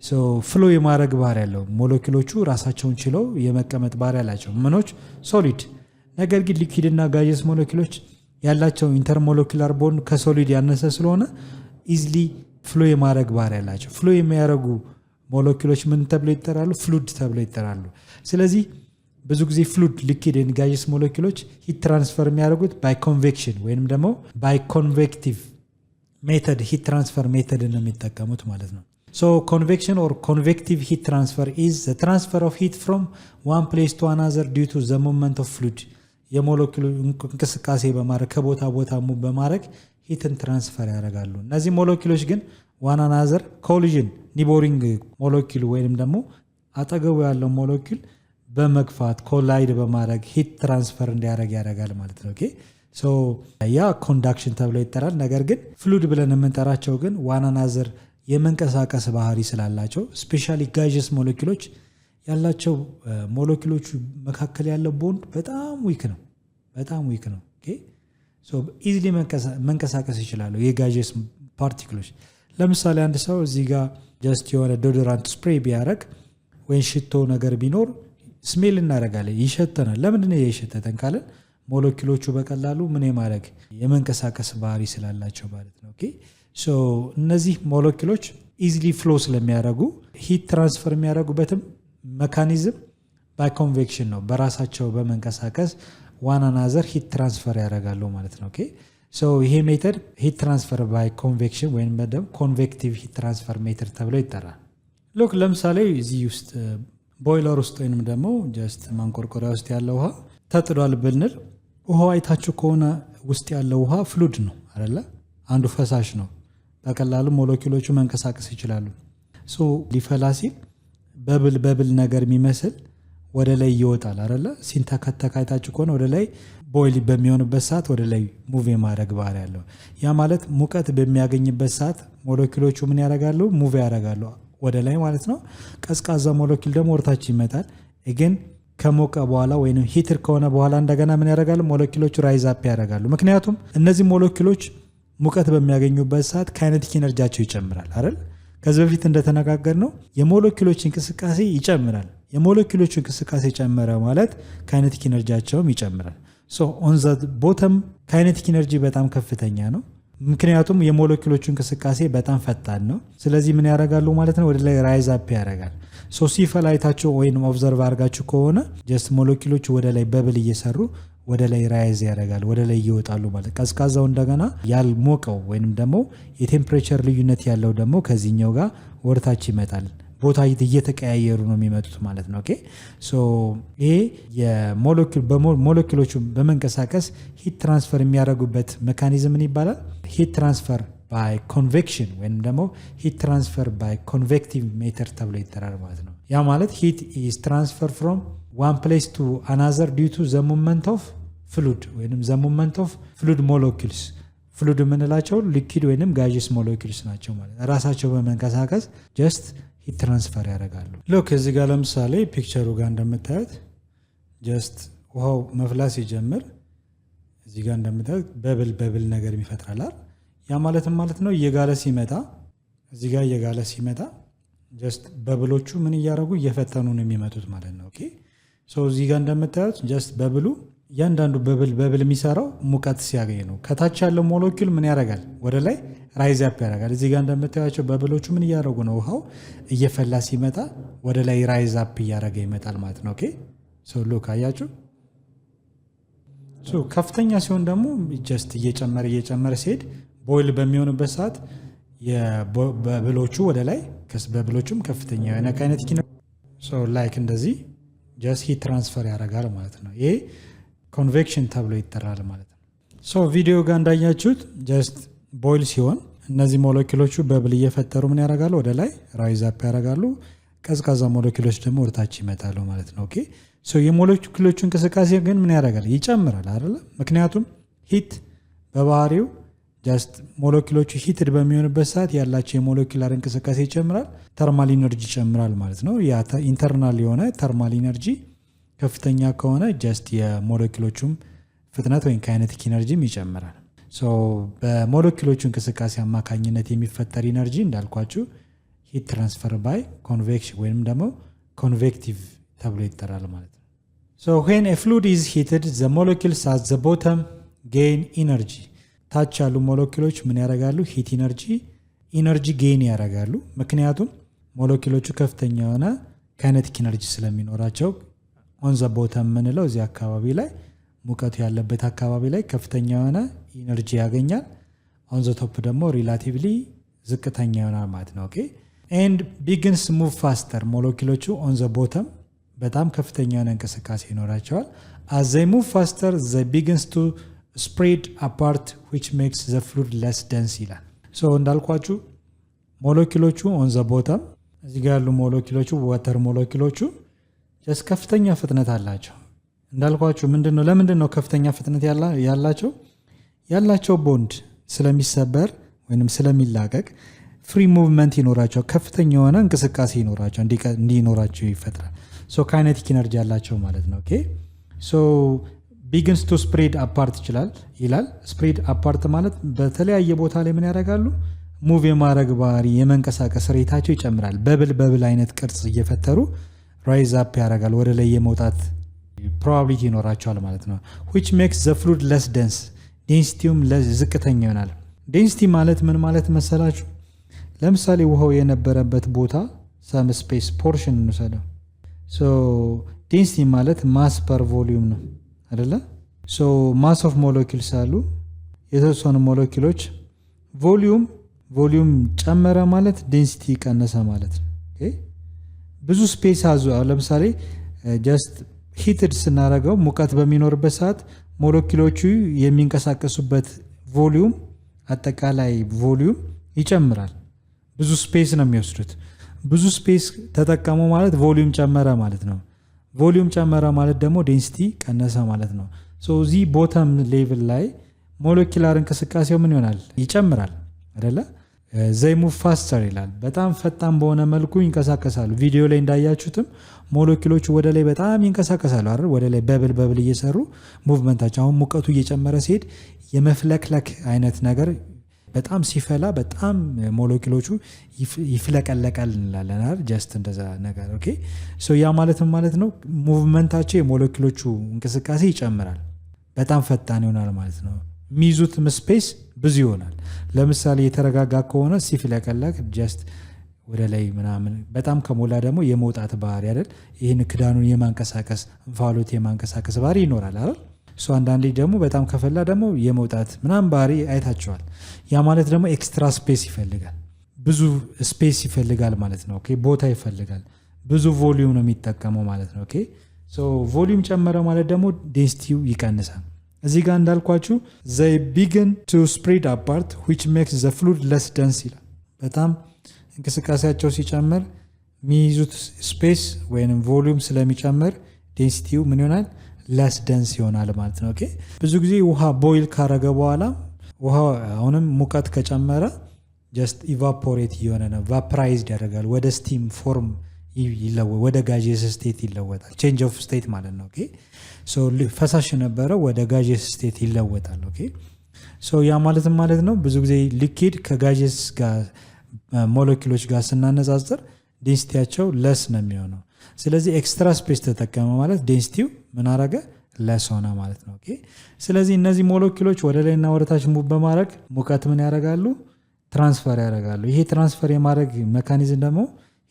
ሶ ፍሎ የማድረግ ባህሪ ያለው ሞለኪሎቹ ራሳቸውን ችለው የመቀመጥ ባህሪ ያላቸው ምኖች ሶሊድ ነገር ግን ሊኩዊድ እና ጋዥስ ሞለኪሎች ያላቸው ኢንተርሞለኪላር ቦንድ ከሶሊድ ያነሰ ስለሆነ ኢዝሊ ፍሎ የማድረግ ባህሪ ያላቸው ፍሎ የሚያደርጉ ሞለኪሎች ምን ተብለው ይጠራሉ? ፍሉድ ተብለው ይጠራሉ። ስለዚህ ብዙ ጊዜ ፍሉድ ሊኩዊድ ኤንድ ጋዥስ ሞለኪሎች ሂት ትራንስፈር የሚያደርጉት ባይ ኮንቬክሽን ወይንም ደግሞ ባይ ኮንቬክቲቭ ሜተድ ሂት ትራንስፈር ሜተድ ነው የሚጠቀሙት ማለት ነው። ሶ ኮንቬክሽን ኦር ኮንቬክቲቭ ሂት ትራንስፈር ኢዝ ዘ ትራንስፈር ኦፍ ሂት ፍሮም ዋን ፕሌስ ቱ አናዘር ዲው ቱ ዘ ሞመንት ኦፍ ፍሉድ የሞለኪሉ እንቅስቃሴ በማድረግ ከቦታ ቦታ ሙቭ በማድረግ ሂትን ትራንስፈር ያደርጋሉ። እነዚህ ሞለኪሎች ግን ዋን አናዘር ኮሊዥን ኒቦሪንግ ሞለኪል ወይንም ደግሞ አጠገቡ ያለው ሞለኪል በመግፋት ኮላይድ በማድረግ ሂት ትራንስፈር እንዲያደርግ ያደርጋል ማለት ነው። ኦኬ ሶ ያ ኮንዳክሽን ተብሎ ይጠራል። ነገር ግን ፍሉድ ብለን የምንጠራቸው ግን ዋን አናዘር የመንቀሳቀስ ባህሪ ስላላቸው ስፔሻሊ ጋዥስ ሞለኪሎች ያላቸው ሞለኪሎቹ መካከል ያለው ቦንድ በጣም ዊክ ነው። ኦኬ ሶ ኢዚሊ መንቀሳቀስ ይችላሉ የጋዥስ ፓርቲክሎች። ለምሳሌ አንድ ሰው እዚህ ጋር ጀስት የሆነ ዶዶራንት ስፕሬይ ቢያደርግ ወይም ሽቶ ነገር ቢኖር ስሜል እናደርጋለን፣ ይሸተናል። ለምንድነው የሸተተን ካለን ሞለኪሎቹ በቀላሉ ምን የማድረግ የመንቀሳቀስ ባህሪ ስላላቸው ማለት ነው። ኦኬ ሶ እነዚህ ሞለኪሎች ኢዚሊ ፍሎ ስለሚያደርጉ ሂት ትራንስፈር የሚያደርጉበትም መካኒዝም ባይ ኮንቬክሽን ነው። በራሳቸው በመንቀሳቀስ ዋን አናዘር ሂት ትራንስፈር ያደርጋሉ ማለት ነው። ኦኬ ሶ ይሄ ሜተድ ሂት ትራንስፈር ባይ ኮንቬክሽን ወይም ደግሞ ኮንቬክቲቭ ሂት ትራንስፈር ሜተድ ተብሎ ይጠራል። ሎክ ለምሳሌ እዚህ ውስጥ ቦይለር ውስጥ ወይንም ደግሞ ጀስት ማንቆርቆሪያ ውስጥ ያለው ውሃ ተጥዷል ብንል ውሃው አይታችሁ ከሆነ ውስጥ ያለው ውሃ ፍሉድ ነው አይደለ? አንዱ ፈሳሽ ነው። በቀላሉ ሞለኪሎቹ መንቀሳቀስ ይችላሉ። ሶ ሊፈላ ሲል በብል ነገር የሚመስል ወደ ላይ ይወጣል አይደለ? ሲንተከተክ አይታችሁ ከሆነ ወደ ላይ ቦይል በሚሆንበት ሰዓት ወደ ላይ ሙቭ የማድረግ ባህሪ ያለው። ያ ማለት ሙቀት በሚያገኝበት ሰዓት ሞለኪሎቹ ምን ያደርጋሉ? ሙቭ ያደርጋሉ ወደ ላይ ማለት ነው። ቀዝቃዛ ሞለኪል ደግሞ ወርታች ይመጣል። ግን ከሞቀ በኋላ ወይም ሂትር ከሆነ በኋላ እንደገና ምን ያደርጋሉ? ሞለኪሎቹ ራይዝ አፕ ያደርጋሉ። ምክንያቱም እነዚህ ሞለኪሎች ሙቀት በሚያገኙበት ሰዓት ካይነቲክ ኢነርጂያቸው ይጨምራል አይደል? ከዚህ በፊት እንደተነጋገር ነው የሞለኪሎች እንቅስቃሴ ይጨምራል። የሞለኪሎች እንቅስቃሴ ጨመረ ማለት ካይነቲክ ኢነርጂያቸውም ይጨምራል። ሶ ኦን ዘ ቦተም ካይነቲክ ኢነርጂ በጣም ከፍተኛ ነው። ምክንያቱም የሞለኪሎቹ እንቅስቃሴ በጣም ፈጣን ነው። ስለዚህ ምን ያደርጋሉ ማለት ነው? ወደ ላይ ራይዝ አፕ ያደርጋል። ሶ ሲፈላ አይታችሁ ወይም ኦብዘርቭ አድርጋችሁ ከሆነ ጀስት ሞለኪሎቹ ወደ ላይ በብል እየሰሩ ወደ ላይ ራይዝ ያደርጋል፣ ወደ ላይ ይወጣሉ ማለት። ቀዝቃዛው እንደገና ያልሞቀው ወይም ደግሞ የቴምፕሬቸር ልዩነት ያለው ደግሞ ከዚህኛው ጋር ወደታች ይመጣል። ቦታ እየተቀያየሩ ነው የሚመጡት ማለት ነው። ኦኬ ሶ ይሄ ሞለኪሎቹ በመንቀሳቀስ ሂት ትራንስፈር የሚያደርጉበት ሜካኒዝም ምን ይባላል? ሂት ትራንስፈር ባይ ኮንቬክሽን ወይም ደግሞ ሂት ትራንስፈር ባይ ኮንቬክቲቭ ሜተድ ተብሎ ይጠራል ማለት ነው። ያ ማለት ሂት ኢዝ ትራንስፈር ፍሮም ዋን ፕሌስ ቱ አናዘር ዲው ቱ ዘ ሙቭመንት ኦፍ ፍሉድ ወይም ዘ ሙቭመንት ኦፍ ፍሉድ ሞለኪልስ። ፍሉድ የምንላቸው ሊኩዊድ ወይም ጋዥስ ሞለኪልስ ናቸው ማለት ራሳቸው በመንቀሳቀስ ጀስት ሂት ትራንስፈር ያደርጋሉ። ሎክ እዚህ ጋር ለምሳሌ ፒክቸሩ ጋር እንደምታዩት ጀስት ውሃው መፍላት ሲጀምር እዚህ ጋር እንደምታዩት በብል ነገር ይፈጥራል። ያ ማለትም ማለት ነው እየጋለ ሲመጣ እዚህ ጋር እየጋለ ሲመጣ ጀስት በብሎቹ ምን እያደረጉ እየፈጠኑ ነው የሚመጡት ማለት ነው። ኦኬ ሶ እዚህ ጋር እንደምታዩት ጀስት በብሉ እያንዳንዱ በብል የሚሰራው ሙቀት ሲያገኝ ነው። ከታች ያለው ሞለኪል ምን ያደርጋል? ወደ ላይ ራይዝ አፕ ያደርጋል። እዚህ ጋር እንደምታዩቸው በብሎቹ ምን እያደረጉ ነው? ውሃው እየፈላ ሲመጣ ወደ ላይ ራይዝ አፕ እያደረገ ይመጣል ማለት ነው። ኦኬ ሶ ሉክ አያችሁ። ሶ ከፍተኛ ሲሆን ደግሞ ጀስት እየጨመረ ሲሄድ ቦይል በሚሆንበት ሰዓት የበብሎቹ ወደ ላይ በብሎቹም ከፍተኛ የሆነ ካይነቲክ ሶ ላይክ እንደዚህ ጀስት ሂት ትራንስፈር ያደርጋል ማለት ነው። ይሄ ኮንቬክሽን ተብሎ ይጠራል ማለት ነው። ሶ ቪዲዮ ጋር እንዳያችሁት ጀስት ቦይል ሲሆን እነዚህ ሞለኪሎቹ በብል እየፈጠሩ ምን ያደርጋሉ? ወደ ላይ ራይዝ አፕ ያደርጋሉ። ቀዝቃዛ ሞለኪሎች ደግሞ ወደታች ይመጣሉ ማለት ነው። ኦኬ ሶ የሞለኪሎቹ እንቅስቃሴ ግን ምን ያደርጋል? ይጨምራል አይደለ? ምክንያቱም ሂት በባህሪው ጀስት ሞለኪሎቹ ሂትድ በሚሆንበት ሰዓት ያላቸው የሞለኪላር እንቅስቃሴ ይጨምራል፣ ተርማል ኢነርጂ ይጨምራል ማለት ነው። ያ ኢንተርናል የሆነ ተርማል ኢነርጂ ከፍተኛ ከሆነ ጀስት የሞለኪሎቹም ፍጥነት ወይም ካይነቲክ ኢነርጂም ይጨምራል። ሶ በሞለኪሎቹ እንቅስቃሴ አማካኝነት የሚፈጠር ኢነርጂ እንዳልኳችሁ ሂት ትራንስፈር ባይ ኮንቬክሽን ወይም ደግሞ ኮንቬክቲቭ ተብሎ ይጠራል ማለት ነው። So when a fluid is heated, the molecules at the bottom gain energy. ታች ያሉ ሞለኪሎች ምን ያደርጋሉ? ሂት ኢነርጂ ጌን ያደርጋሉ። ምክንያቱም ሞለኪሎቹ ከፍተኛ የሆነ ካይኔቲክ ኢነርጂ ስለሚኖራቸው ኦን ዘ ቦተም ምንለው እዚህ አካባቢ ላይ ሙቀቱ ያለበት አካባቢ ላይ ከፍተኛ የሆነ ኢነርጂ ያገኛል። ኦን ዘ ቶፕ ደግሞ ሪላቲቭሊ ዝቅተኛ ይሆናል ማለት ነው። ኦኬ ኤንድ ቢግንስ ሙቭ ፋስተር። ሞለኪሎቹ ኦን ዘ ቦተም በጣም ከፍተኛ የሆነ እንቅስቃሴ ይኖራቸዋል። as they move faster they begins to spread apart which makes the fluid less dense ይላል። ሶ እንዳልኳችሁ ሞለኪሎቹ ኦን ዘ ቦተም እዚህ ጋር ያሉ ሞለኪሎቹ ዋተር ሞለኪሎቹ ጀስት ከፍተኛ ፍጥነት አላቸው። እንዳልኳችሁ ለምንድነው ከፍተኛ ፍጥነት ያላቸው ቦንድ ስለሚሰበር ወይንም ስለሚላቀቅ ፍሪ ሙቭመንት ይኖራቸው፣ ከፍተኛ የሆነ እንቅስቃሴ እንዲኖራቸው ይፈጥራል። ሶ ካይኔቲክ ኢነርጂ ያላቸው ማለት ነው። ኦኬ ሶ ቢግንስ ቱ ስፕሬድ አፓርት ይላል። ስፕሬድ አፓርት ማለት በተለያየ ቦታ ላይ ምን ያደርጋሉ? ሙቭ የማድረግ ባህሪ፣ የመንቀሳቀስ ሬታቸው ይጨምራል። በብል አይነት ቅርጽ እየፈጠሩ ራይዝ አፕ ያደርጋል፣ ወደ ላይ የመውጣት ፕሮባቢሊቲ ይኖራቸዋል ማለት ነው። which makes the fluid less dense ዴንሲቲውም ዝቅተኛ ይሆናል። ዴንሲቲ ማለት ምን ማለት መሰላችሁ? ለምሳሌ ውሃው የነበረበት ቦታ ሰም ስፔስ ፖርሽን እንውሰደው። ሶ ዴንሲቲ ማለት ማስ ፐር ቮሊዩም ነው አይደለ? ሶ ማስ ኦፍ ሞለኪልስ አሉ፣ የተወሰኑ ሞለኪሎች ቮሊዩም ጨመረ ማለት ዴንሲቲ ቀነሰ ማለት ነው። ብዙ ስፔስ አዙ። ለምሳሌ ጀስት ሂትድ ስናደርገው ሙቀት በሚኖርበት ሰዓት ሞለኪሎቹ የሚንቀሳቀሱበት ቮሊዩም አጠቃላይ ቮሊዩም ይጨምራል። ብዙ ስፔስ ነው የሚወስዱት። ብዙ ስፔስ ተጠቀሙ ማለት ቮሊዩም ጨመረ ማለት ነው። ቮሊዩም ጨመረ ማለት ደግሞ ዴንሲቲ ቀነሰ ማለት ነው። ሶ እዚህ ቦተም ሌቭል ላይ ሞለኪላር እንቅስቃሴው ምን ይሆናል? ይጨምራል አይደለ? ዘይ ሙቭ ፋስተር ይላል። በጣም ፈጣን በሆነ መልኩ ይንቀሳቀሳሉ። ቪዲዮ ላይ እንዳያችሁትም ሞለኪሎቹ ወደ ላይ በጣም ይንቀሳቀሳሉ አይደል? ወደ ላይ በብል እየሰሩ ሙቭመንታቸው። አሁን ሙቀቱ እየጨመረ ሲሄድ የመፍለክለክ አይነት ነገር በጣም ሲፈላ በጣም ሞለኪሎቹ ይፍለቀለቃል እንላለን አይደል? ጀስት እንደዛ ነገር። ኦኬ ሶ ያ ማለት ነው ሙቭመንታቸው የሞለኪሎቹ እንቅስቃሴ ይጨምራል፣ በጣም ፈጣን ይሆናል ማለት ነው። የሚይዙት ስፔስ ብዙ ይሆናል። ለምሳሌ የተረጋጋ ከሆነ ሲፍለቀለቅ ጀስት ወደ ላይ ምናምን፣ በጣም ከሞላ ደግሞ የመውጣት ባህሪ አይደል? ይህን ክዳኑን የማንቀሳቀስ እንፋሎት የማንቀሳቀስ ባህሪ ይኖራል አይደል? እሱ አንዳንዴ ደግሞ በጣም ከፈላ ደግሞ የመውጣት ምናምን ባህሪ አይታቸዋል። ያ ማለት ደግሞ ኤክስትራ ስፔስ ይፈልጋል፣ ብዙ ስፔስ ይፈልጋል ማለት ነው። ኦኬ ቦታ ይፈልጋል፣ ብዙ ቮሊዩም ነው የሚጠቀመው ማለት ነው። ኦኬ ሶ ቮሊዩም ጨመረ ማለት ደግሞ ዴንሲቲው ይቀንሳል። እዚህ ጋር እንዳልኳችሁ they begin to spread apart which makes the fluid less dense ይላል። በጣም እንቅስቃሴያቸው ሲጨምር የሚይዙት ስፔስ ወይም ቮሊዩም ስለሚጨምር ዴንሲቲው ምን ይሆናል? ለስ ደንስ ይሆናል ማለት ነው። ኦኬ ብዙ ጊዜ ውሃ ቦይል ካረገ በኋላ ውሃ አሁንም ሙቀት ከጨመረ ጀስት ኢቫፖሬት እየሆነ ነው፣ ቫፕራይዝድ ያደርጋል፣ ወደ ስቲም ፎርም ወደ ጋዥየስ ስቴት ይለወጣል። ቼንጅ ኦፍ ስቴት ማለት ነው። ኦኬ ሶ ፈሳሽ የነበረው ወደ ጋዥየስ ስቴት ይለወጣል። ኦኬ ሶ ያ ማለት ነው ብዙ ጊዜ ሊኪድ ከጋዥየስ ጋር ሞለኪሎች ጋር ስናነጻጽር ዴንሲቲያቸው ለስ ነው የሚሆነው። ስለዚህ ኤክስትራ ስፔስ ተጠቀመ ማለት ዴንሲቲው ምን አረገ? ለስ ሆነ ማለት ነው። ኦኬ ስለዚህ እነዚህ ሞለኪሎች ወደ ላይና ወደ ታች ሙቭ በማድረግ ሙቀት ምን ያደርጋሉ? ትራንስፈር ያደርጋሉ። ይሄ ትራንስፈር የማድረግ ሜካኒዝም ደግሞ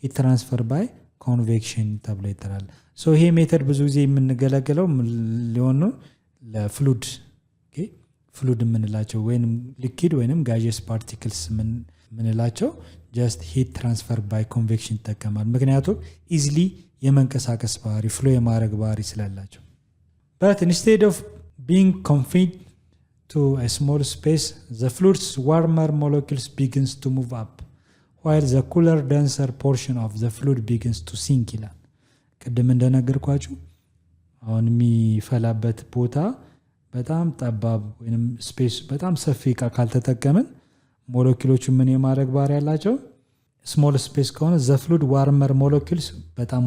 ሂት ትራንስፈር ባይ ኮንቬክሽን ተብሎ ይጠራል። ሶ ይሄ ሜተድ ብዙ ጊዜ የምንገለገለው ሊሆን ለፍሉድ ፍሉድ የምንላቸው ወይም ሊኪድ ወይም ጋዥየስ ፓርቲክልስ የምንላቸው ጀስት ሂት ትራንስፈር ባይ ኮንቬክሽን ይጠቀማል። ምክንያቱም ኢዝሊ የመንቀሳቀስ ባህሪ ፍሎ የማድረግ ባህሪ ስላላቸው። በት ኢንስቴድ ኦፍ ቢንግ ኮንፊንድ ቱ a small space the fluid's warmer molecules begins to move up while the cooler denser portion of the fluid begins to sink ይላል። ቅድም እንደነገርኳችሁ አሁን የሚፈላበት ቦታ በጣም ጠባብ ወይም ስፔስ በጣም ሰፊ እቃ ካልተጠቀምን ሞለኪሎቹ ምን የማድረግ ባህሪ ያላቸው? ስሞል ስፔስ ከሆነ ዘ ፍሉድ ዋርመር ሞለኪልስ በጣም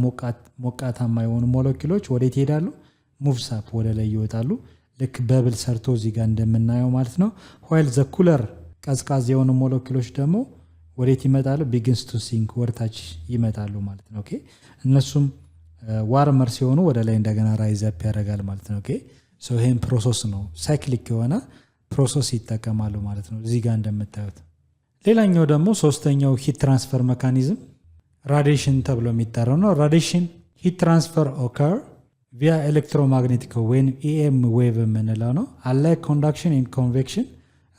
ሞቃታማ የሆኑ ሞለኪሎች ወዴት ይሄዳሉ? ሙቭስ አፕ ወደ ላይ ይወጣሉ። ልክ በብል ሰርቶ እዚህ ጋር እንደምናየው ማለት ነው። ዋይል ዘ ኩለር ቀዝቃዝ የሆኑ ሞለኪሎች ደግሞ ወዴት ይመጣሉ? ቢግንስ ቱ ሲንክ ወርታች ይመጣሉ ማለት ነው። ኦኬ እነሱም ዋርመር ሲሆኑ ወደ ላይ እንደገና ራይዝ አፕ ያደርጋል ማለት ነው። ኦኬ ሶ ይሄን ፕሮሰስ ነው ሳይክሊክ የሆነ ፕሮሰስ ይጠቀማሉ ማለት ነው እዚህ ጋር እንደምታዩት። ሌላኛው ደግሞ ሶስተኛው ሂት ትራንስፈር ሜካኒዝም ራዲዬሽን ተብሎ የሚጠራው ነው። ራዲዬሽን ሂት ትራንስፈር ኦከር ቪያ ኤሌክትሮማግኔቲክ ወይም ኢኤም ዌቭ የምንለው ነው። አንላይክ ኮንዳክሽን ኤንድ ኮንቬክሽን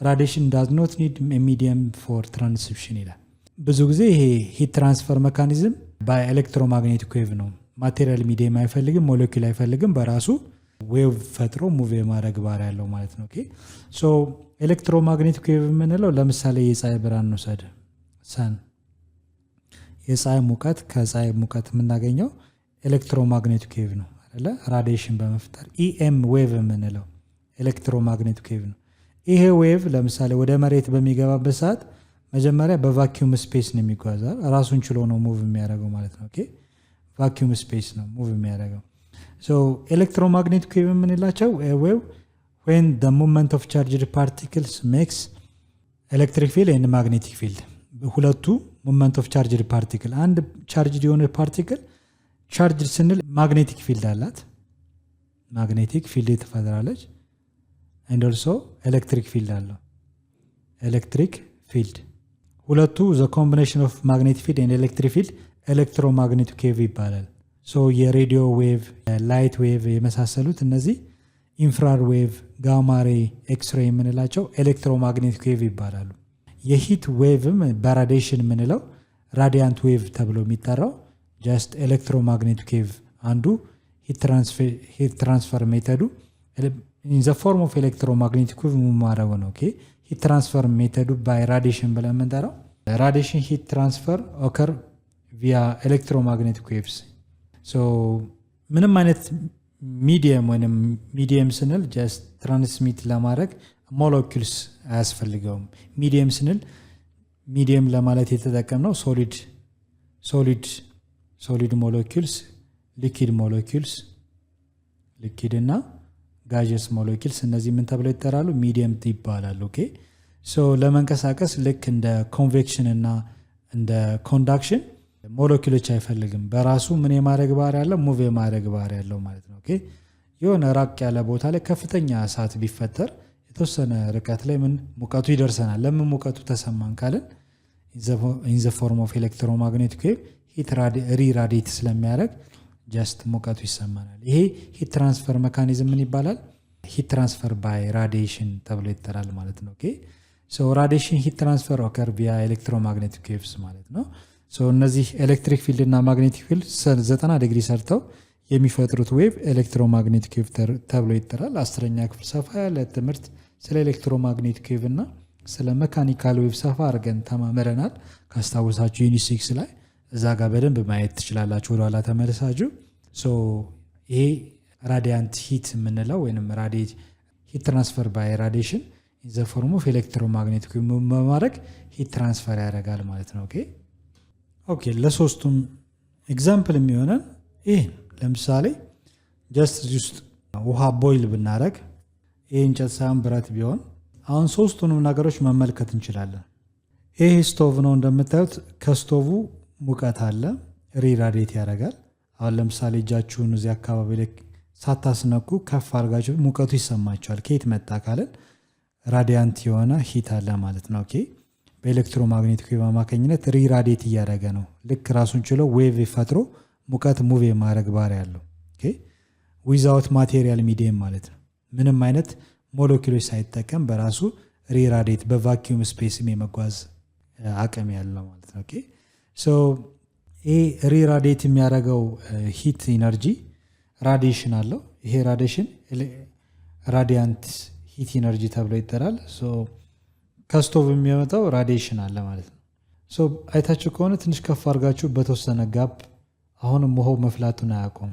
ራዲዬሽን ዳዝ ኖት ኒድ ሚዲየም ፎር ትራንስሚሽን ይላል። ብዙ ጊዜ ይሄ ሂት ትራንስፈር ሜካኒዝም በኤሌክትሮማግኔቲክ ዌቭ ነው። ማቴሪያል ሚዲየም አይፈልግም፣ ሞለኪል አይፈልግም። በራሱ ዌቭ ፈጥሮ ሙቭ የማድረግ ባህሪ ያለው ማለት ነው። ኦኬ ሶ ኤሌክትሮማግኔቲክ ዌቭ የምንለው ለምሳሌ የፀሐይ ብርሃን እንውሰድ። ሰን የፀሐይ ሙቀት ከፀሐይ ሙቀት የምናገኘው ኤሌክትሮማግኔቲክ ዌቭ ነው አይደለ? ራዲዬሽን በመፍጠር ኢኤም ዌቭ የምንለው ኤሌክትሮማግኔቲክ ዌቭ ነው። ይሄ ዌቭ ለምሳሌ ወደ መሬት በሚገባበት ሰዓት መጀመሪያ በቫኪዩም ስፔስ ነው የሚጓዛል። ራሱን ችሎ ነው ሙቭ የሚያደርገው ማለት ነው። ኦኬ ቫኪዩም ስፔስ ነው ሙቭ የሚያደርገው። ሶ ኤሌክትሮማግኔቲክ ዌቭ የምንላቸው ዌቭ when the movement of charged particles makes electric field and magnetic field ሁለቱ movement of charged particle አንድ charged የሆነ ፓርቲክል charged ስንል magnetic field አላት magnetic field ትፈጥራለች and also electric field አለው electric field ሁለቱ the combination of magnetic field and electric field electromagnetic wave ይባላል። ሶ የሬዲዮ ዌቭ ላይት ዌቭ የመሳሰሉት እነዚህ ኢንፍራሬድ ዌቭ ጋማ ሬ ኤክስሬ የምንላቸው ኤሌክትሮማግኔቲክ ዌቭ ይባላሉ። የሂት ዌቭም በራዲዬሽን የምንለው ራዲያንት ዌቭ ተብሎ የሚጠራው ጀስት ኤሌክትሮማግኔቲክ ዌቭ አንዱ ሂት ትራንስፈር ሜተዱ ኢን ዘ ፎርም ኦፍ ኤሌክትሮማግኔቲክ ዌቭ ማድረግ ነው። ኦኬ ሂት ትራንስፈር ሜተዱ ባይ ራዲዬሽን ብለን የምንጠራው ራዲዬሽን ሂት ትራንስፈር ኦከር ቪያ ኤሌክትሮማግኔቲክ ዌቭስ። ሶ ምንም አይነት ሚዲየም ወይም ሚዲየም ስንል ጀስት ትራንስሚት ለማድረግ ሞለኪውልስ አያስፈልገውም። ሚዲየም ስንል ሚዲየም ለማለት የተጠቀምነው ሶሊድ ሞለኪውልስ፣ ሊኪድ ሞለኪውልስ፣ ሊኪድ እና ጋዥስ ሞለኪውልስ እነዚህ ምን ተብለው ይጠራሉ? ሚዲየም ይባላሉ። ኦኬ ሶ ለመንቀሳቀስ ልክ እንደ ኮንቬክሽን እና እንደ ኮንዳክሽን ሞለኪውሎች አይፈልግም። በራሱ ምን የማድረግ ባህሪ ያለው ሙቭ የማድረግ ባህሪ ያለው ማለት ነው። ኦኬ የሆነ ራቅ ያለ ቦታ ላይ ከፍተኛ እሳት ቢፈጠር የተወሰነ ርቀት ላይ ምን ሙቀቱ ይደርሰናል። ለምን ሙቀቱ ተሰማን ካልን ኢን ዘ ፎርም ኦፍ ኤሌክትሮማግኔቲክ ዌቭ ሂት ሪራዲየት ስለሚያደርግ ጀስት ሙቀቱ ይሰማናል። ይሄ ሂት ትራንስፈር ሜካኒዝም ምን ይባላል? ሂት ትራንስፈር ባይ ራዲዬሽን ተብሎ ይጠራል ማለት ነው። ኦኬ ሶ ራዲዬሽን ሂት ትራንስፈር ኦከር ቪያ ኤሌክትሮማግኔቲክ ዌቭስ ማለት ነው። ሶ እነዚህ ኤሌክትሪክ ፊልድ እና ማግኔቲክ ፊልድ 90 ዲግሪ ሰርተው የሚፈጥሩት ዌቭ ኤሌክትሮማግኔቲክ ዌቭ ተብሎ ይጠራል። 10ኛ ክፍል ሰፋ ያለ ትምህርት ስለ ኤሌክትሮማግኔቲክ ዌቭ እና ስለ መካኒካል ዌቭ ሰፋ አድርገን ተማምረናል። ካስታወሳችሁ ዩኒት 6 ላይ እዛ ጋር በደንብ ማየት ትችላላችሁ ወደኋላ ተመልሳችሁ። ሶ ይሄ ራዲያንት ሂት የምንለው ወይም ሂት ትራንስፈር ባይ ራዲዬሽን ኢን ዘ ፎርም ኦፍ ኤሌክትሮማግኔቲክ ዌቭ በማድረግ ሂት ትራንስፈር ያደርጋል ማለት ነው። ኦኬ ለሶስቱም ኤግዛምፕል የሚሆነን ይህ ለምሳሌ ጀስት እዚህ ውስጥ ውሃ ቦይል ብናደረግ ይህ እንጨት ሳይሆን ብረት ቢሆን አሁን ሶስቱንም ነገሮች መመልከት እንችላለን። ይህ ስቶቭ ነው እንደምታዩት። ከስቶቭ ሙቀት አለ፣ ሪራዲየት ያደርጋል። አሁን ለምሳሌ እጃችሁን እዚህ አካባቢ ላይ ሳታስነኩ ከፍ አድርጋችሁ ሙቀቱ ይሰማችኋል። ከየት መጣ ካለን ራዲያንት የሆነ ሂት አለ ማለት ነው። ኦኬ በኤሌክትሮማግኔቲክ ዌቭ አማካኝነት ሪራዲየት እያደረገ ነው። ልክ ራሱን ችሎ ዌቭ ፈጥሮ ሙቀት ሙቭ የማድረግ ባህሪ ያለው ዊዛውት ማቴሪያል ሚዲየም ማለት ነው። ምንም አይነት ሞለኪውሎች ሳይጠቀም በራሱ ሪራዲየት በቫኪዩም ስፔስም የመጓዝ አቅም ያለው ማለት ነው። ሶ ይሄ ሪራዲየት የሚያደርገው ሂት ኢነርጂ ራዲዬሽን አለው። ይሄ ራዲዬሽን ራዲያንት ሂት ኢነርጂ ተብሎ ይጠራል። ከስቶቭ የሚመጣው ራዲዬሽን አለ ማለት ነው። ሶ አይታችሁ ከሆነ ትንሽ ከፍ አድርጋችሁ በተወሰነ ጋፕ አሁንም ውሃው መፍላቱን አያቆም።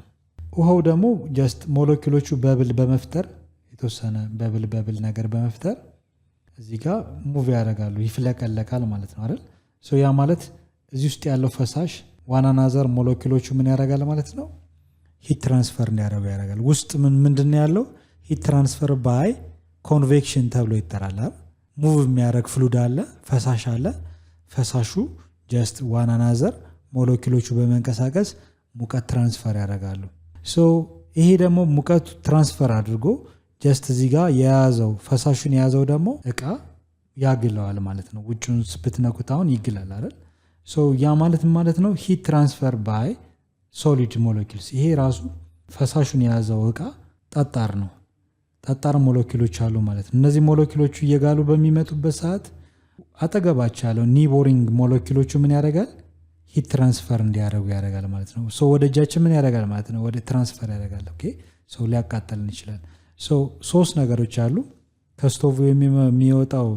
ውሃው ደግሞ ጀስት ሞለኪውሎቹ በብል በመፍጠር የተወሰነ በብል ነገር በመፍጠር እዚህ ጋር ሙቭ ያደርጋሉ፣ ይፍለቀለቃል ማለት ነው አይደል? ሶ ያ ማለት እዚህ ውስጥ ያለው ፈሳሽ ዋናናዘር ሞለኪውሎቹ ምን ያደርጋል ማለት ነው? ሂት ትራንስፈር እንዲያደርጉ ያደርጋል። ውስጥ ምንድን ነው ያለው? ሂት ትራንስፈር ባይ ኮንቬክሽን ተብሎ ይጠራል። ሙቭ የሚያደርግ ፍሉድ አለ፣ ፈሳሽ አለ። ፈሳሹ ጀስት ዋናናዘር ሞለኪውሎቹ በመንቀሳቀስ ሙቀት ትራንስፈር ያደርጋሉ ሶ ይሄ ደግሞ ሙቀቱ ትራንስፈር አድርጎ ጀስት እዚህ ጋር የያዘው ፈሳሹን የያዘው ደግሞ እቃ ያግለዋል ማለት ነው ውጭውን ብትነኩት አሁን ይግላል አይደል ሶ ያ ማለት ነው ሂት ትራንስፈር ባይ ሶሊድ ሞለኪውልስ ይሄ ራሱ ፈሳሹን የያዘው እቃ ጠጣር ነው ጠጣር ሞለኪውሎች አሉ ማለት ነው እነዚህ ሞለኪውሎቹ እየጋሉ በሚመጡበት ሰዓት አጠገባቸው ያለው ኒቦሪንግ ሞለኪውሎቹ ምን ያደርጋል ሂት ትራንስፈር እንዲያደርጉ ያደርጋል ማለት ነው ሶ ወደ እጃችን ምን ያደርጋል ማለት ነው ወደ ትራንስፈር ያደርጋል ኦኬ ሶ ሊያቃጥልን ይችላል ሶ ሶስት ነገሮች አሉ ከስቶቭ የሚወጣው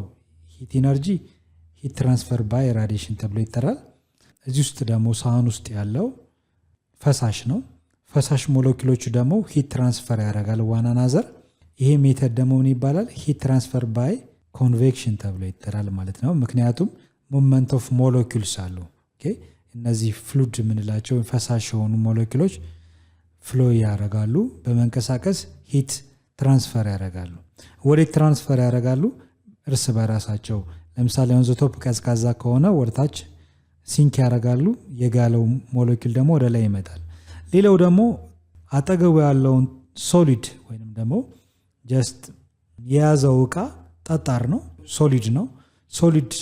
ሂት ኢነርጂ ሂት ትራንስፈር ባይ ራዲዬሽን ተብሎ ይጠራል እዚህ ውስጥ ደግሞ ሳህን ውስጥ ያለው ፈሳሽ ነው ፈሳሽ ሞለኪውሎቹ ደግሞ ሂት ትራንስፈር ያደርጋል ዋን አናዘር ይሄ ሜተድ ደግሞ ምን ይባላል ሂት ትራንስፈር ባይ ኮንቬክሽን ተብሎ ይጠራል ማለት ነው ምክንያቱም ሞመንት ኦፍ ሞለኪውልስ አሉ ኦኬ እነዚህ ፍሉድ የምንላቸው ፈሳሽ የሆኑ ሞለኪውሎች ፍሎ ያደርጋሉ በመንቀሳቀስ ሂት ትራንስፈር ያደርጋሉ ወዴት ትራንስፈር ያደርጋሉ እርስ በራሳቸው ለምሳሌ ወንዝ ቶፕ ቀዝቃዛ ከሆነ ወደታች ሲንክ ያደርጋሉ የጋለው ሞለኪውል ደግሞ ወደ ላይ ይመጣል ሌላው ደግሞ አጠገቡ ያለውን ሶሊድ ወይንም ደግሞ ጀስት የያዘው እቃ ጠጣር ነው ሶሊድ ነው ሶሊድ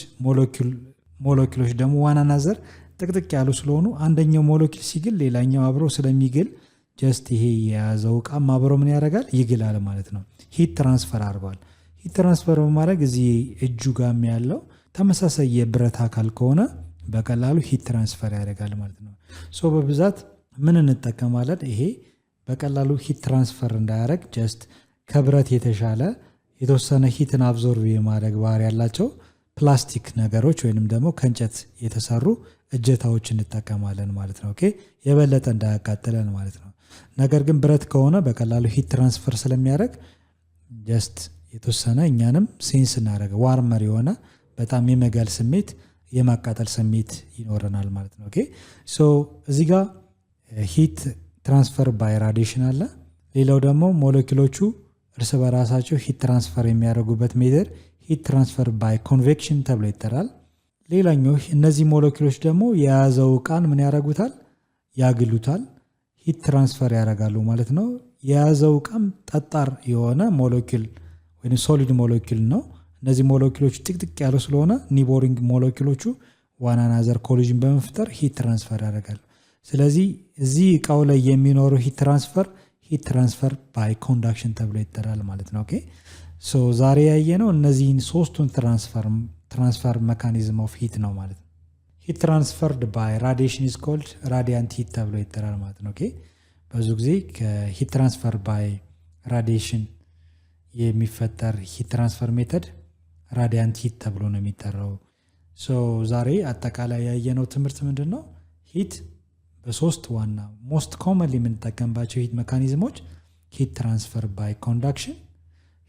ሞለኪውሎች ደግሞ ዋን አናዘር ጥቅጥቅ ያሉ ስለሆኑ አንደኛው ሞለኪውል ሲግል ሌላኛው አብሮ ስለሚግል ጀስት ይሄ የያዘው እቃ አብሮ ምን ያደርጋል ይግላል ማለት ነው ሂት ትራንስፈር አድርጓል ሂት ትራንስፈር በማድረግ እዚህ እጁ ጋር ያለው ተመሳሳይ የብረት አካል ከሆነ በቀላሉ ሂት ትራንስፈር ያደርጋል ማለት ነው ሶ በብዛት ምን እንጠቀማለን ይሄ በቀላሉ ሂት ትራንስፈር እንዳያደርግ ጀስት ከብረት የተሻለ የተወሰነ ሂትን አብዞርብ የማድረግ ባህሪ ያላቸው ፕላስቲክ ነገሮች ወይንም ደግሞ ከእንጨት የተሰሩ እጀታዎች እንጠቀማለን ማለት ነው ኦኬ የበለጠ እንዳያቃጥለን ማለት ነው ነገር ግን ብረት ከሆነ በቀላሉ ሂት ትራንስፈር ስለሚያደርግ ጀስት የተወሰነ እኛንም ሴንስ እናደርግ ዋርመር የሆነ በጣም የመጋል ስሜት የማቃጠል ስሜት ይኖረናል ማለት ነው ኦኬ ሶ እዚህ ጋር ሂት ትራንስፈር ባይ ራዲዬሽን አለ ሌላው ደግሞ ሞለኪውሎቹ እርስ በራሳቸው ሂት ትራንስፈር የሚያደርጉበት ሜተድ ሂት ትራንስፈር ባይ ኮንቬክሽን ተብሎ ይጠራል ሌላኛው እነዚህ ሞለኪውሎች ደግሞ የያዘው እቃን ምን ያደርጉታል ያግሉታል ሂት ትራንስፈር ያደርጋሉ ማለት ነው የያዘው እቃም ጠጣር የሆነ ሞለኪውል ወይም ሶሊድ ሞለኪውል ነው እነዚህ ሞለኪውሎች ጥቅጥቅ ያሉ ስለሆነ ኒቦሪንግ ሞለኪውሎቹ ዋን አናዘር ኮሊዥን በመፍጠር ሂት ትራንስፈር ያደርጋሉ ስለዚህ እዚህ እቃው ላይ የሚኖረው ሂት ትራንስፈር ባይ ኮንዳክሽን ተብሎ ይጠራል ማለት ነው ኦኬ ሶ ዛሬ ያየነው እነዚህን ሶስቱን ትራንስፈር ሜካኒዝም ኦፍ ሂት ነው ማለት ነው ሂት ትራንስፈርድ ባይ ራዲዬሽን ኢዝ ኮልድ ራዲያንት ሂት ተብሎ ይጠራል ማለት ነው ኦኬ ብዙ ጊዜ ከሂት ትራንስፈር ባይ ራዲዬሽን የሚፈጠር ሂት ትራንስፈር ሜተድ ራዲያንት ሂት ተብሎ ነው የሚጠራው ሶ ዛሬ አጠቃላይ ያየነው ትምህርት ምንድነው ሂት በሶስት ዋና ሞስት ኮመንሊ የምንጠቀምባቸው ሂት ሜካኒዝሞች ሂት ትራንስፈር ባይ ኮንዳክሽን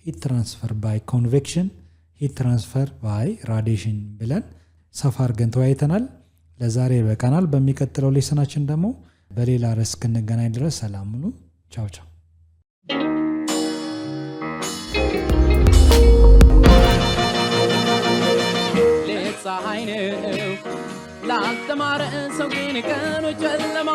ሂት ትራንስፈር ባይ ኮንቬክሽን ሂት ትራንስፈር ባይ ራዲዬሽን ብለን ሰፋ አድርገን ተወያይተናል ለዛሬ በቃናል በሚቀጥለው ሌሰናችን ደግሞ በሌላ ርዕስ እስክንገናኝ ድረስ ሰላም ሁኑ ቻው ቻው ፀሐይ ነው ላልተማረ ሰው ግን ቀኑ ጨለማ